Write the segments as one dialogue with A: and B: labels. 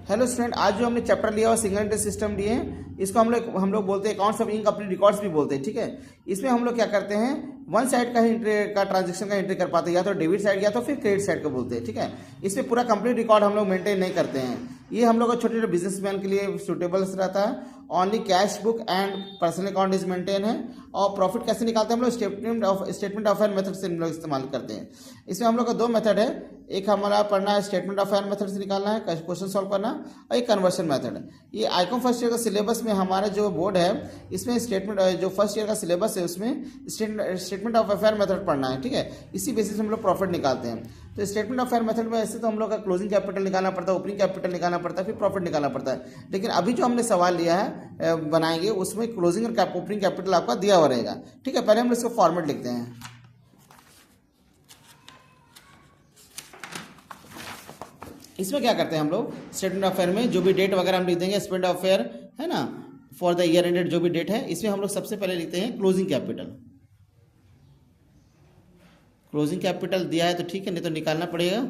A: Hello student, आज जो हमने चैप्टर लिया हुआ सिंगल एंट्री सिस्टम लिए हैं, इसको हम लोग बोलते हैं अकाउंट्स ऑफ इनकम्प्लीट रिकॉर्ड्स भी बोलते हैं। ठीक है, इसमें हम लोग क्या करते हैं, वन साइड का ही एंट्री का ट्रांजेक्शन का एंट्री कर पाते हैं, या तो डेबिट साइड या तो फिर क्रेडिट साइड को बोलते हैं। ठीक है, इसमें पूरा कंप्लीट रिकॉर्ड हम लोग मेंटेन नहीं करते हैं। ये हम लोग को छोटे छोटे बिजनेसमैन के लिए सूटेबल रहता है। Only cash book and personal account is maintain है। और प्रॉफिट कैसे निकालते हैं हम लोग, स्टेटमेंट ऑफ एयर मेथड से हम लोग इस्तेमाल करते हैं। इसमें हम लोग का दो मेथड है, एक हमारा पढ़ना है स्टेटमेंट ऑफ एयर मेथड से निकालना है, क्वेश्चन सॉल्व करना, और एक कन्वर्शन मेथड। ये आईकॉम फर्स्ट ईयर का सिलेबस में हमारा जो बोर्ड है, इसमें स्टेटमेंट जो फर्स्ट ईयर का सिलेबस है उसमें स्टेटमेंट ऑफ अफेयर मेथड पढ़ना है। ठीक है, इसी बेसिस पे हम लोग प्रॉफिट निकालते हैं। तो स्टेटमेंट ऑफ अफेयर मेथड में ऐसे तो हम लोग का क्लोजिंग कैपिटल निकालना पड़ता है, ओपनिंग कैपिटल निकालना पड़ता है, फिर प्रॉफिट निकालना पड़ता है। लेकिन अभी जो हमने सवाल लिया है बनाएंगे, उसमें क्लोजिंग और ओपनिंग कैपिटल आपका दिया हुआ रहेगा। ठीक है, पहले हम इसको फॉर्मेट लिखते हैं। इसमें क्या करते हैं हम लोग, स्टेटमेंट ऑफ अफेयर में जो भी डेट वगैरह हम लिख देंगे, स्टेटमेंट ऑफ अफेयर है ना, फॉर द ईयर एंडेड जो भी डेट है, इसमें हम लोग सबसे पहले लिखते हैं क्लोजिंग कैपिटल। क्लोजिंग कैपिटल दिया है तो ठीक है, नहीं तो निकालना पड़ेगा।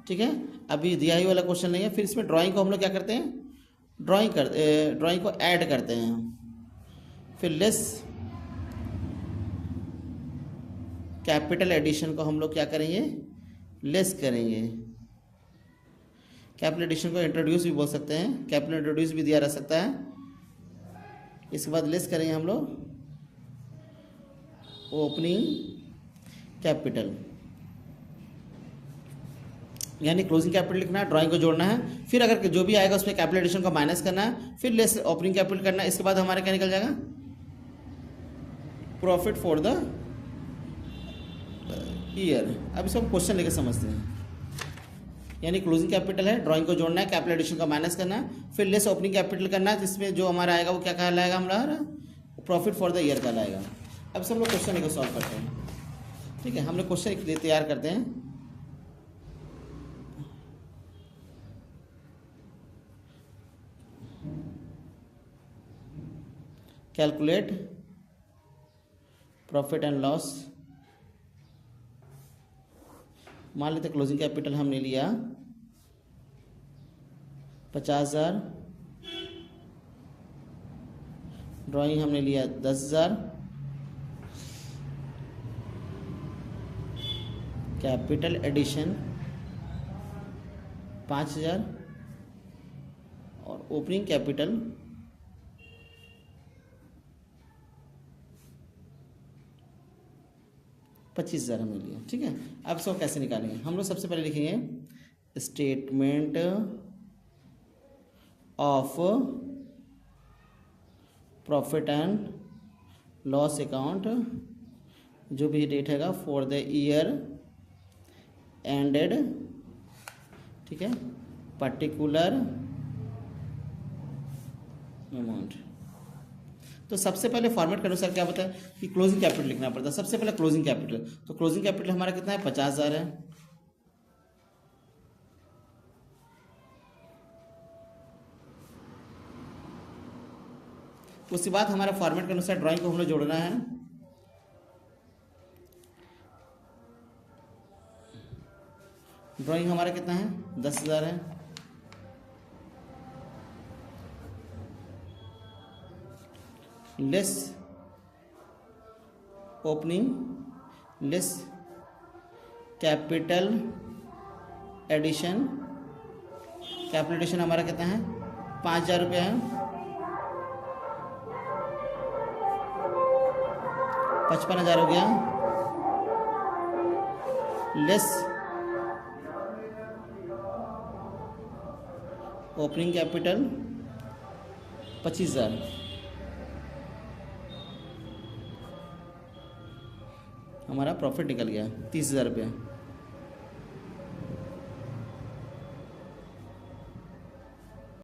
A: ठीक है, अभी दिया ही वाला क्वेश्चन नहीं है। फिर इसमें ड्राइंग को हम लोग क्या करते हैं, ड्राइंग को ऐड करते हैं। फिर लेस कैपिटल एडिशन को हम लोग क्या करेंगे, लेस करेंगे। कैपिटल एडिशन को इंट्रोड्यूस भी बोल सकते हैं, कैपिटल इंट्रोड्यूस भी दिया रह सकता है। इसके बाद लेस करेंगे हम लोग ओपनिंग कैपिटल, यानी क्लोजिंग कैपिटल लिखना है, ड्राइंग को जोड़ना है, फिर अगर जो भी आएगा उसमें कैपिटल एडिशन को माइनस करना है, फिर लेस ओपनिंग कैपिटल करना है। इसके बाद हमारा क्या निकल जाएगा, प्रॉफिट फॉर द ईयर। अब इसको हम क्वेश्चन लेकर समझते हैं। यानी क्लोजिंग कैपिटल है, ड्राइंग को जोड़ना है, कैपिटल एडिशन का माइनस करना है, फिर लेस ओपनिंग कैपिटल करना है, जिसमें जो हमारा आएगा वो क्या कहलाएगा, हमारा प्रॉफिट फॉर द ईयर कहलाएगा। अब से हम लोग क्वेश्चन लेकर सॉल्व करते हैं। ठीक है, हम लोग क्वेश्चन एक लिए तैयार करते हैं। Calculate profit and loss. मान लेते क्लोजिंग कैपिटल हमने लिया 50,000, ड्राइंग हमने लिया 10,000, कैपिटल एडिशन 5,000 और ओपनिंग कैपिटल 25,000 हमने लिया। ठीक है, अब इसको कैसे निकालेंगे, हम लोग सबसे पहले लिखेंगे statement of profit and loss account, जो भी डेट हैगा फॉर द ईयर एंडेड। ठीक है, पर्टिकुलर अमाउंट। तो सबसे पहले फॉर्मेट के अनुसार क्या होता है कि क्लोजिंग कैपिटल लिखना पड़ता है। सबसे पहले क्लोजिंग कैपिटल, तो क्लोजिंग कैपिटल हमारा कितना है, 50,000 है। उसके बाद हमारा फॉर्मेट के अनुसार ड्राइंग को हम लोग जोड़ना है। ड्राइंग हमारा कितना है, 10,000 है। Less opening, less capital addition. Capital addition हमारा कितना है, 5,000 रुपया है। 55,000 हो गया। लेस ओपनिंग कैपिटल 25,000, हमारा प्रॉफिट निकल गया 30,000 रुपया।